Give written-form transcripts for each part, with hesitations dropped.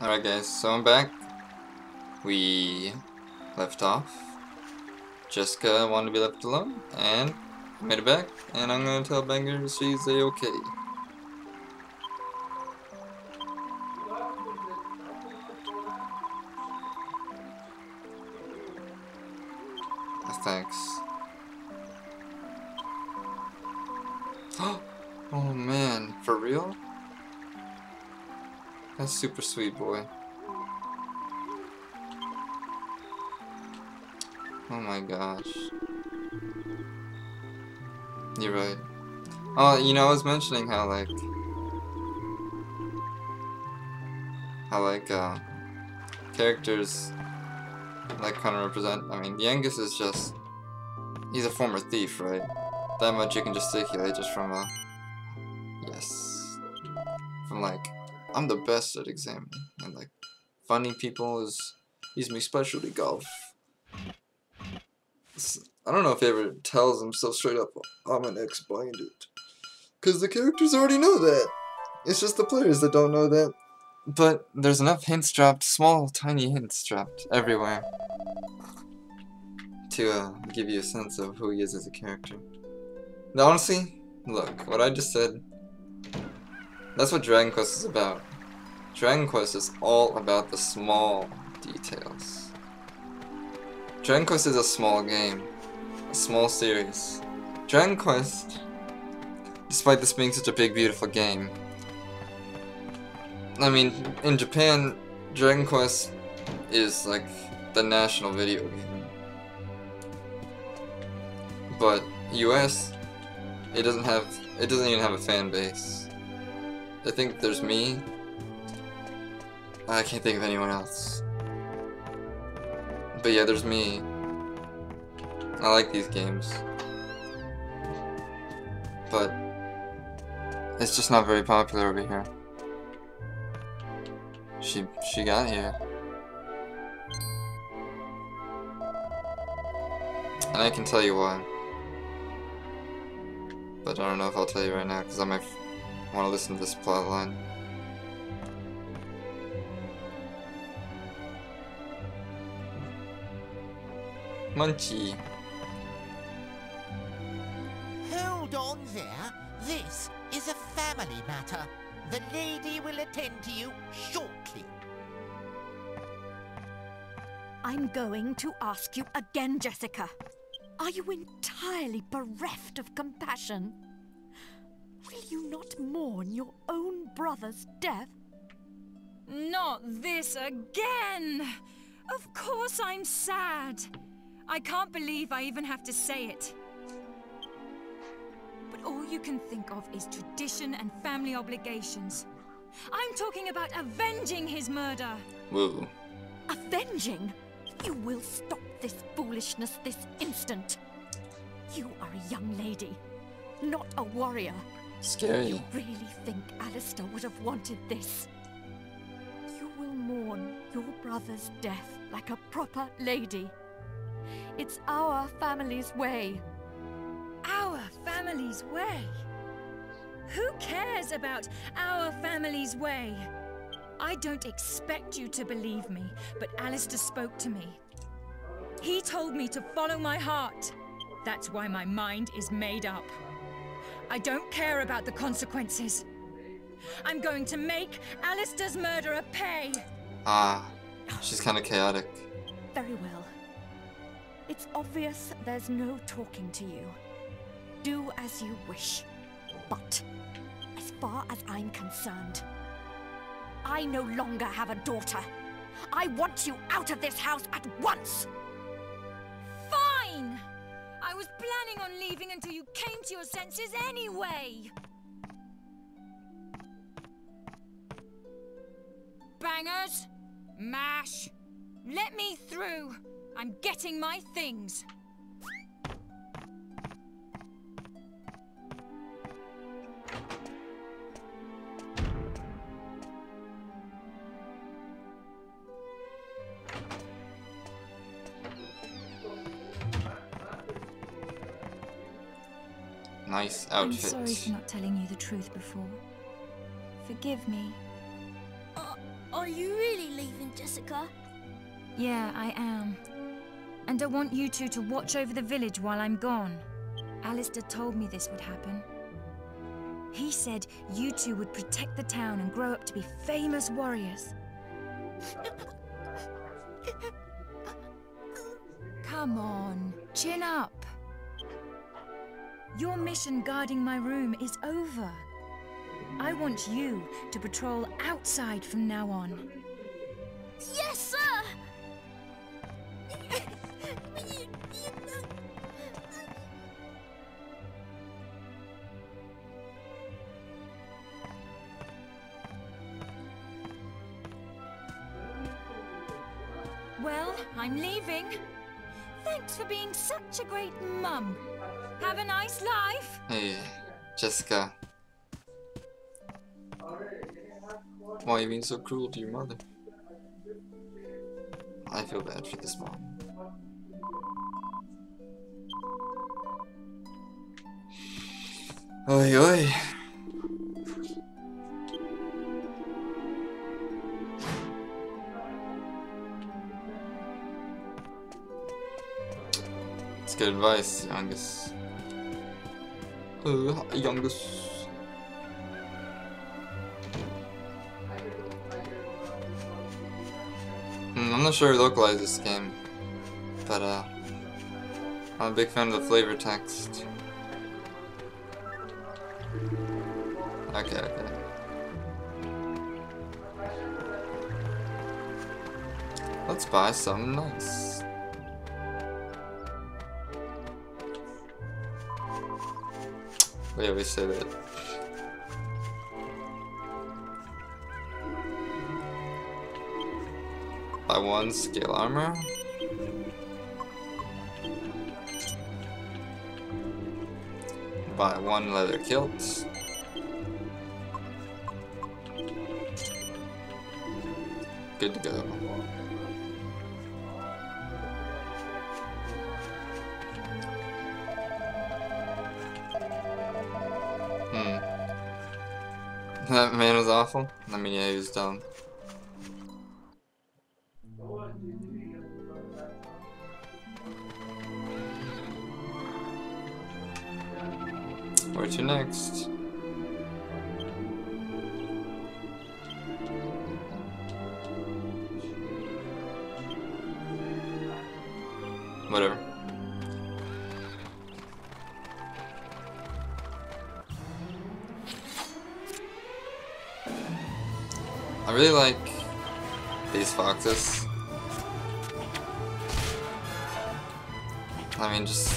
Alright guys, so I'm back. We left off. Jessica wanted to be left alone, and I made it back, and I'm gonna tell Banger she's a-okay. Thanks. Oh man, for real? That's super sweet, boy. Oh my gosh. You're right. Oh, you know, I was mentioning how characters kind of represent. I mean, Yangus is just, he's a former thief, right? That much you can gesticulate just from yes, from I'm the best at examining, and funny people is he's my specialty golf. I don't know if he ever tells himself straight up, I'm an ex-bandit, because the characters already know that. It's just the players that don't know that. But there's enough hints dropped, small, tiny hints dropped everywhere, to give you a sense of who he is as a character. Now, honestly, look, what I just said, that's what Dragon Quest is about. Dragon Quest is all about the small details. Dragon Quest is a small game, a small series. Dragon Quest, despite this being such a big, beautiful game, I mean, in Japan, Dragon Quest is the national video game. But US, it doesn't even have a fan base. I think there's me. I can't think of anyone else. But yeah, there's me. I like these games. But it's just not very popular over here. She got here. And I can tell you why. But I don't know if I'll tell you right now, because I might want to listen to this plotline. Munchie. Hold on there. This is a family matter. The lady will attend to you shortly. I'm going to ask you again, Jessica. Are you entirely bereft of compassion? Will you not mourn your own brother's death? Not this again! Of course I'm sad. I can't believe I even have to say it. But all you can think of is tradition and family obligations. I'm talking about avenging his murder. Whoa. Avenging? You will stop this foolishness this instant. You are a young lady, not a warrior. Scary. You really think Alistair would have wanted this? You will mourn your brother's death like a proper lady. It's our family's way. Our family's way? Who cares about our family's way? I don't expect you to believe me, but Alistair spoke to me. He told me to follow my heart. That's why my mind is made up. I don't care about the consequences. I'm going to make Alistair's murderer pay. She's kind of chaotic. Very well. It's obvious there's no talking to you. Do as you wish. But, as far as I'm concerned, I no longer have a daughter. I want you out of this house at once! Fine! I was planning on leaving until you came to your senses anyway! Bangers! Mash! Let me through! I'm getting my things! Nice outfit. I'm sorry for not telling you the truth before. Forgive me. Are you really leaving, Jessica? Yeah, I am. And I want you two to watch over the village while I'm gone. Alistair told me this would happen. He said you two would protect the town and grow up to be famous warriors. Come on, chin up. Your mission guarding my room is over. I want you to patrol outside from now on. Yes, sir! Well, I'm leaving. Thanks for being such a great mum. Have a nice life. Hey, Jessica. Why are you being so cruel to your mother? I feel bad for this mom. Oi, oi. It's good advice, youngest. Youngest. I'm not sure who localized this game, but I'm a big fan of the flavor text. Okay. Let's buy something nice. We always say that. Buy one scale armor. Buy one leather kilt. Good to go. That man was awful. I mean, yeah, he was dumb. Where to next? Whatever. I really like these foxes. I mean, just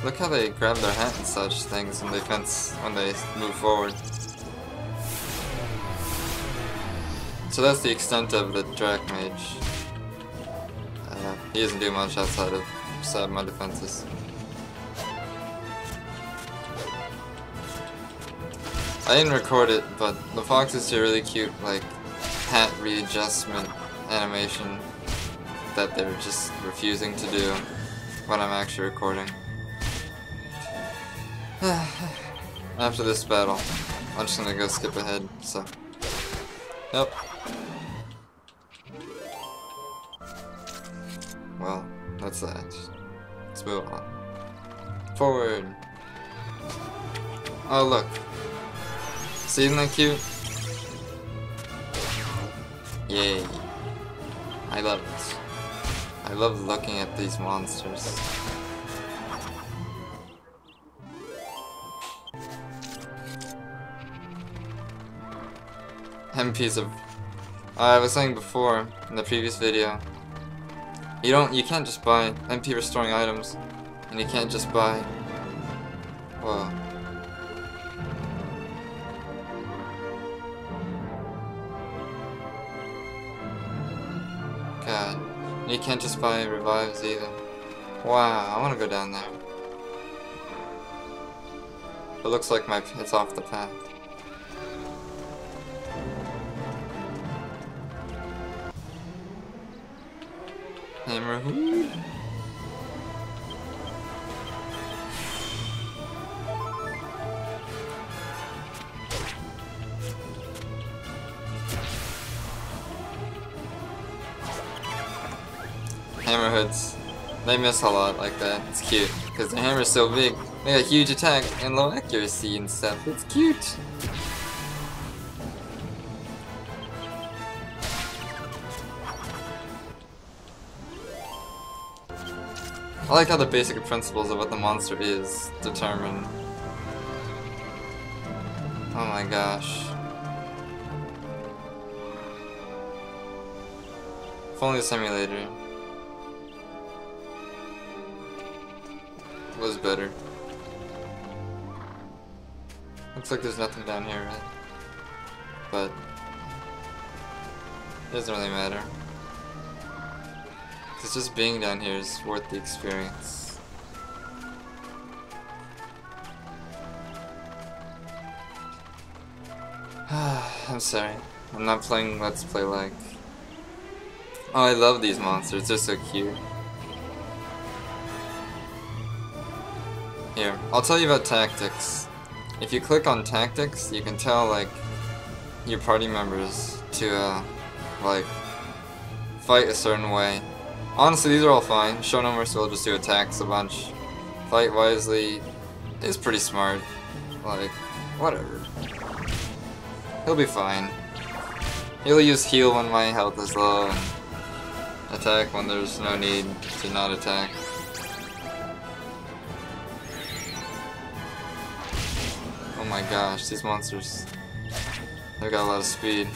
look how they grab their hat and such things when they move forward. So that's the extent of the Drac Mage. He doesn't do much outside of my defenses. I didn't record it, but the foxes do a really cute, like, hat readjustment animation that they're just refusing to do when I'm actually recording. After this battle, I'm just gonna go skip ahead, so. Yep. Well, that's that. Let's move on. Forward. Oh, look. See, isn't that cute? Yay. I love it. I love looking at these monsters. MPs of... I was saying before, in the previous video, you can't just buy MP restoring items, and you can't just buy... Whoa. God. You can't just buy revives either. Wow, I want to go down there. It looks like it's off the path. Hammer. hammerheads. They miss a lot like that. It's cute because their hammer's so big. They got huge attack and low accuracy and stuff. It's cute. I like how the basic principles of what the monster is determine. Oh my gosh. If only the simulator was better. Looks like there's nothing down here, right? But it doesn't really matter. Because just being down here is worth the experience. I'm sorry. I'm not playing Let's Play like. Oh, I love these monsters. They're so cute. Here, I'll tell you about tactics. If you click on tactics, you can tell like your party members to like fight a certain way. Honestly, these are all fine. Show no mercy will just do attacks a bunch. Fight wisely is pretty smart. Like, whatever. He'll be fine. He'll use heal when my health is low and attack when there's no need to not attack. Oh my gosh, these monsters. They've got a lot of speed.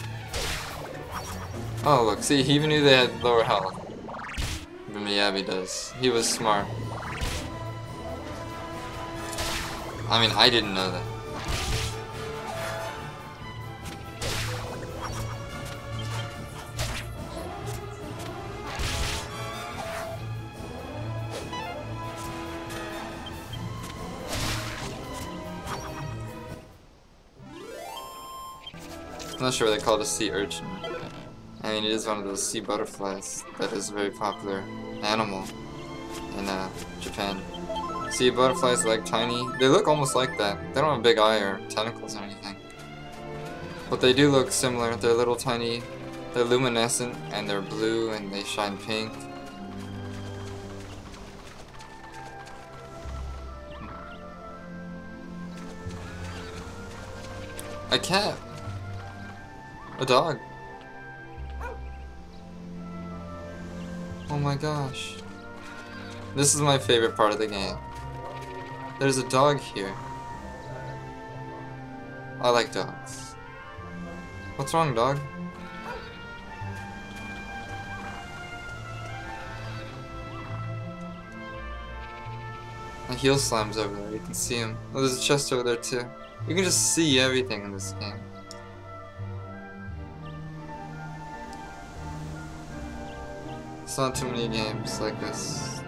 Oh look, see, he even knew they had lower health. Even Miyabi does. He was smart. I mean, I didn't know that. I'm not sure what they call it, a sea urchin. I mean, it is one of those sea butterflies that is a very popular animal in Japan. Sea butterflies are like tiny. They look almost like that. They don't have a big eye or tentacles or anything. But they do look similar. They're little tiny. They're luminescent and they're blue and they shine pink. A cat. A dog. Oh my gosh. This is my favorite part of the game. There's a dog here. I like dogs. What's wrong, dog? A heel slam's over there, you can see him. Oh, there's a chest over there too. You can just see everything in this game. It's not too many games like this.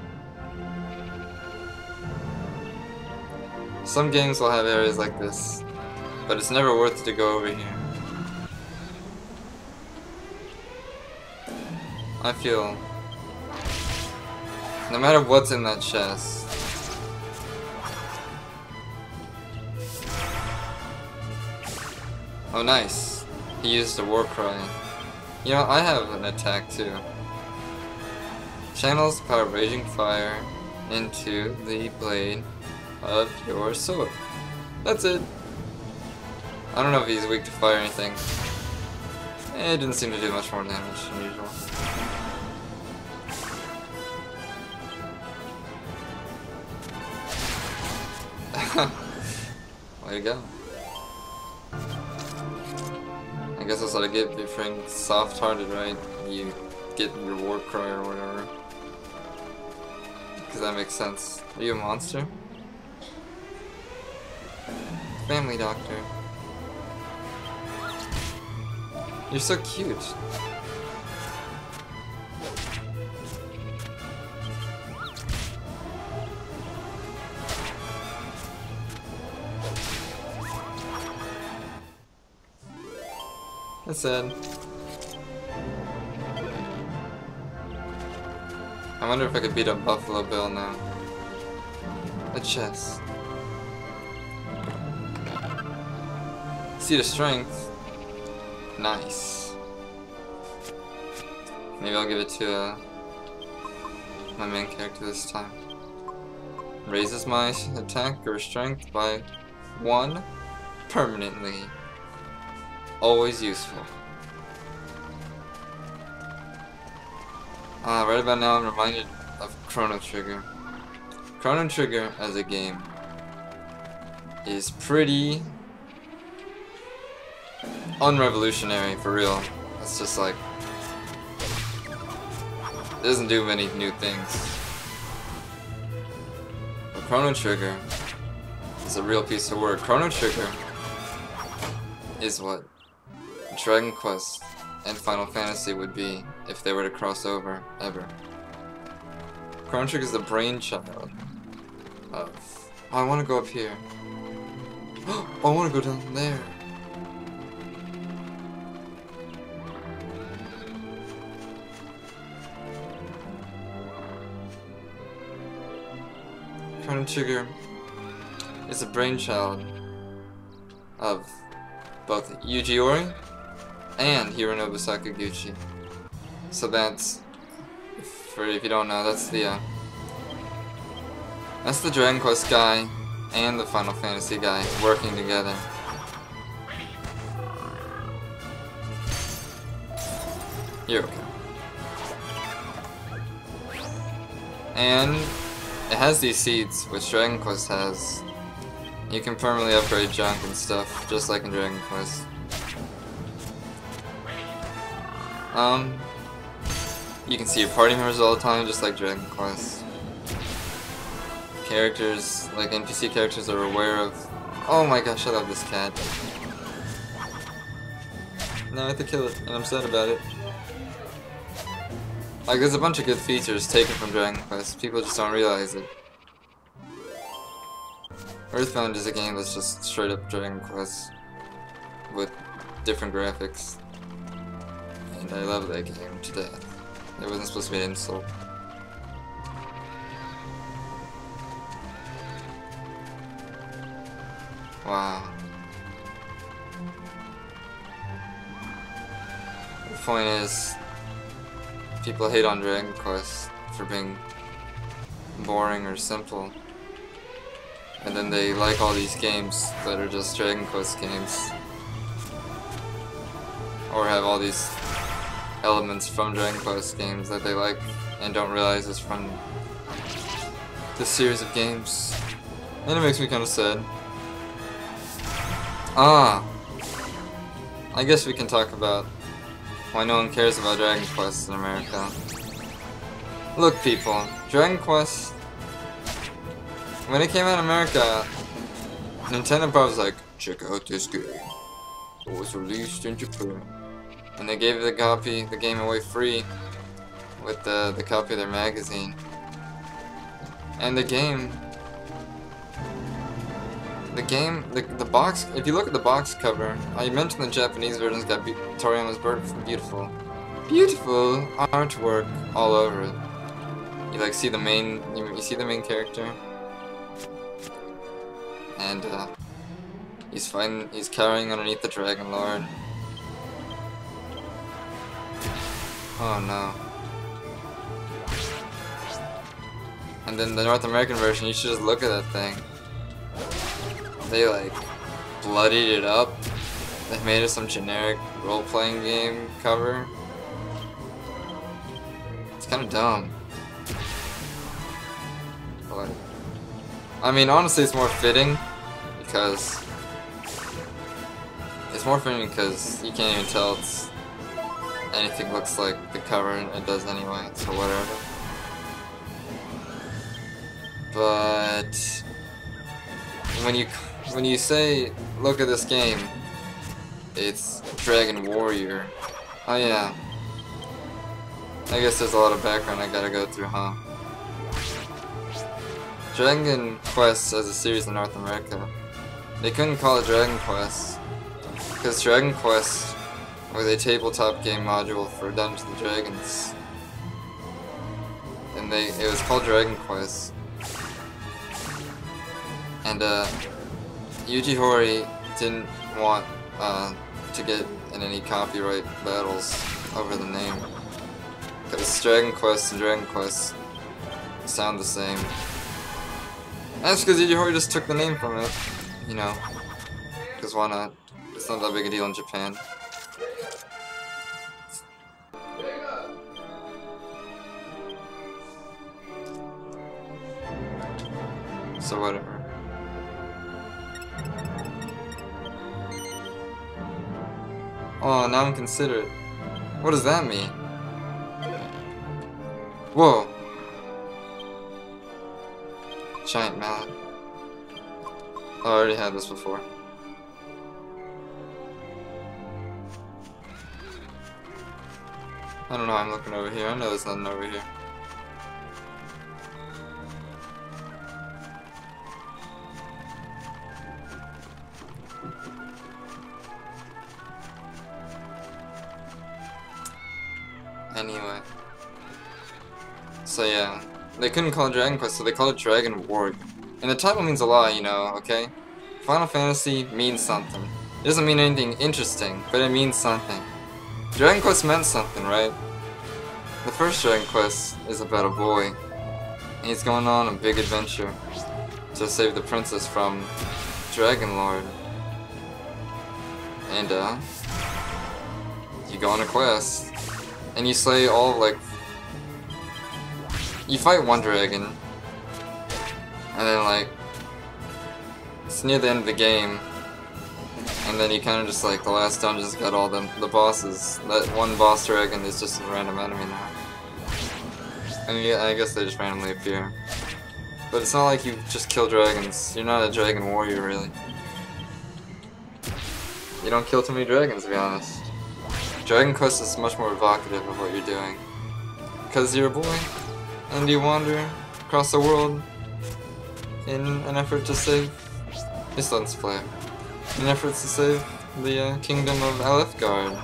Some games will have areas like this, but it's never worth it to go over here. I feel no matter what's in that chest, oh nice, he used a war cry. You know, I have an attack too. Channels power raging fire into the blade of your sword. That's it. I don't know if he's weak to fire or anything. It didn't seem to do much more damage than usual. Way to go. I guess that's what I get if you're soft-hearted, right? You get your war cry or whatever. Because that makes sense. Are you a monster? Family doctor. You're so cute. That's sad. I wonder if I could beat up Buffalo Bill now. A chest. Seed of Strength. Nice. Maybe I'll give it to my main character this time. Raises my attack or strength by 1 permanently. Always useful. Right about now I'm reminded of Chrono Trigger. Chrono Trigger as a game is pretty unrevolutionary, for real. It's just like, it doesn't do many new things. But Chrono Trigger is a real piece of work. Chrono Trigger is what Dragon Quest and Final Fantasy would be if they were to cross over, ever. Chrono Trigger is the brainchild of... Oh, I want to go up here. Oh, I want to go down there. Chrono Trigger is a brainchild of both Yuji Ori and Hironobu Sakaguchi. So that's, if you don't know, that's the Dragon Quest guy and the Final Fantasy guy working together. You're okay. And it has these seeds, which Dragon Quest has. You can permanently upgrade junk and stuff, just like in Dragon Quest. You can see your party members all the time, just like Dragon Quest. Characters, like NPC characters, are aware of... Oh my gosh, I love this cat. Now I have to kill it, and I'm sad about it. Like, there's a bunch of good features taken from Dragon Quest, people just don't realize it. Earthbound is a game that's just straight up Dragon Quest with different graphics. And I love that game to death. It wasn't supposed to be an insult. Wow. The point is, people hate on Dragon Quest for being boring or simple. And then they like all these games that are just Dragon Quest games. Or have all these elements from Dragon Quest games that they like and don't realize is from this series of games. And it makes me kind of sad. I guess we can talk about why no one cares about Dragon Quest in America. Look people, Dragon Quest, when it came out in America, Nintendo probably was like, check out this game. It was released in Japan. And they gave the game away free with the copy of their magazine. And the box, if you look at the box cover, I mentioned the Japanese version's got Toriyama's beautiful artwork all over it. You like see the main, you see the main character, and he's cowering underneath the Dragon Lord. Oh no. And then the North American version, you should just look at that thing. They like bloodied it up. They made it some generic role-playing game cover. It's kind of dumb. But I mean, honestly, it's more fitting because you can't even tell anything looks like the cover, and it does anyway. So whatever. But when you say, look at this game, it's Dragon Warrior. Oh yeah. I guess there's a lot of background I gotta go through, huh? Dragon Quest as a series in North America, they couldn't call it Dragon Quest because Dragon Quest was a tabletop game module for Dungeons & Dragons. And it was called Dragon Quest. And Yuji Horii didn't want to get in any copyright battles over the name, because Dragon Quest and Dragon Quest sound the same. That's because Yuri just took the name from it, you know. Because why not? It's not that big a deal in Japan. So whatever. Oh, now I'm considerate. What does that mean? Whoa. Giant mallet. Oh, I already had this before. I don't know, I'm looking over here. I know there's nothing over here. Anyway. So yeah. They couldn't call it Dragon Quest, so they called it Dragon Warrior. And the title means a lot, you know, okay? Final Fantasy means something. It doesn't mean anything interesting, but it means something. Dragon Quest meant something, right? The first Dragon Quest is about a boy. And he's going on a big adventure to save the princess from Dragon Lord. And, you go on a quest. And you slay all, like... You fight one dragon. And then, like... It's near the end of the game. And then you kind of just, like, the last dungeon's got all the bosses. That one boss dragon is just a random enemy now. I mean, yeah, I guess they just randomly appear. But it's not like you just kill dragons. You're not a dragon warrior, really. You don't kill too many dragons, to be honest. Dragon Quest is much more evocative of what you're doing. Because you're a boy, and you wander across the world in an effort to save... This lens flare. In efforts to save the kingdom of Alethgard.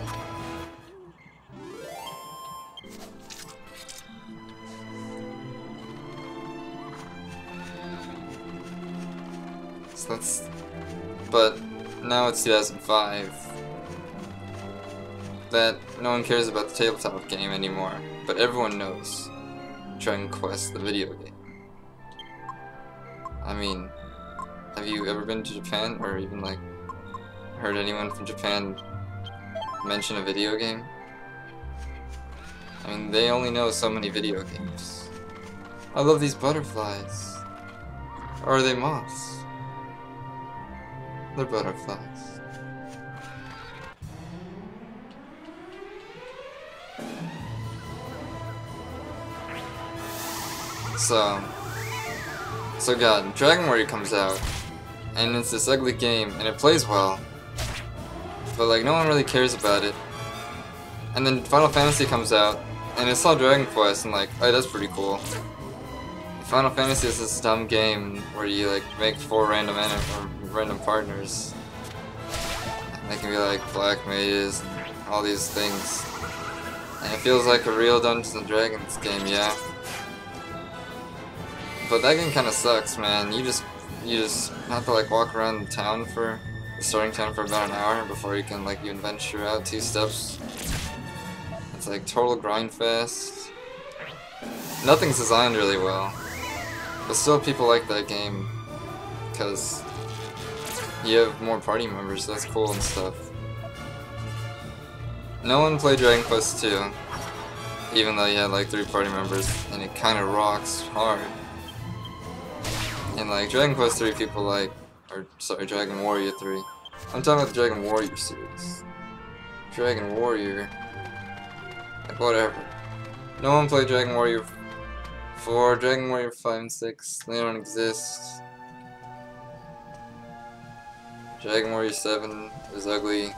So that's... But now it's 2005. That no one cares about the tabletop game anymore, but everyone knows Dragon Quest, the video game. I mean, have you ever been to Japan, or even like heard anyone from Japan mention a video game? I mean, they only know so many video games. I love these butterflies. Or are they moths? They're butterflies. So God, Dragon Warrior comes out, and it's this ugly game, and it plays well, but like no one really cares about it. And then Final Fantasy comes out, and it's all Dragon Quest, and like, oh, that's pretty cool. Final Fantasy is this dumb game where you like make 4 random partners. And they can be like black mages, and all these things, and it feels like a real Dungeons and Dragons game, yeah. But that game kind of sucks, man. You just have to like walk around the town the starting town for about an hour before you can like even venture out 2 steps. It's like total grind fest. Nothing's designed really well, but still people like that game because you have more party members. That's cool and stuff. No one played Dragon Quest 2, even though you had like 3 party members, and it kind of rocks hard. And like Dragon Quest 3 people like, or sorry, Dragon Warrior 3. I'm talking about the Dragon Warrior series. Dragon Warrior. Like whatever. No one played Dragon Warrior 4, Dragon Warrior 5 and 6. They don't exist. Dragon Warrior 7 is ugly,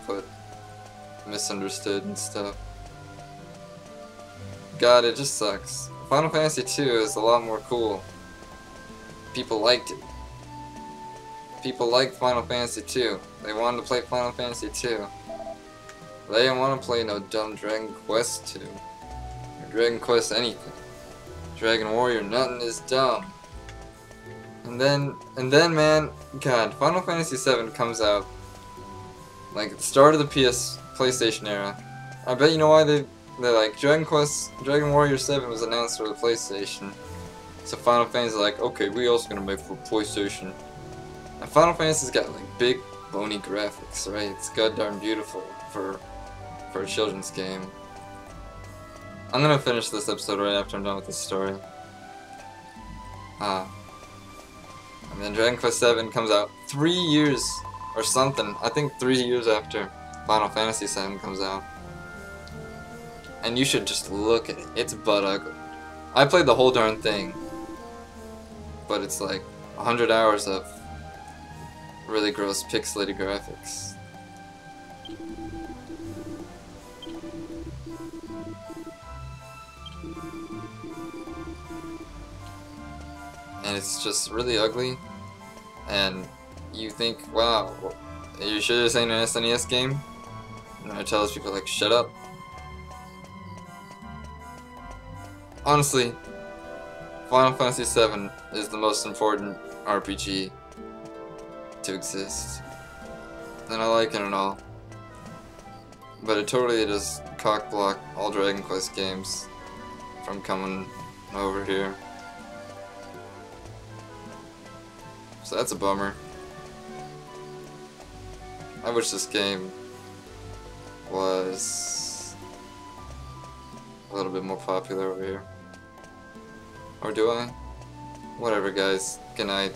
but misunderstood and stuff. God, it just sucks. Final Fantasy 2 is a lot more cool. People liked it. People liked Final Fantasy 2. They wanted to play Final Fantasy 2. They didn't want to play no dumb Dragon Quest 2. Or Dragon Quest anything. Dragon Warrior, nothing is dumb. And then man, God, Final Fantasy 7 comes out like at the start of the PlayStation era. I bet you know why they're like Dragon Warrior 7 was announced for the PlayStation. So Final Fantasy is like, okay, we also gonna make for PlayStation. And Final Fantasy's got like big, bony graphics, right? It's goddamn beautiful for a children's game. I'm gonna finish this episode right after I'm done with this story. And then Dragon Quest VII comes out 3 years or something. I think 3 years after Final Fantasy VII comes out. And you should just look at it. It's butt ugly. I played the whole darn thing. But it's like 100 hours of really gross pixelated graphics. And it's just really ugly. And you think, wow, are you sure this ain't an SNES game? And I tell those people like, shut up. Honestly, Final Fantasy VII is the most important RPG to exist. And I like it and all. But it totally does cockblock all Dragon Quest games from coming over here. So that's a bummer. I wish this game was a little bit more popular over here. Or do I? Whatever, guys. Good night.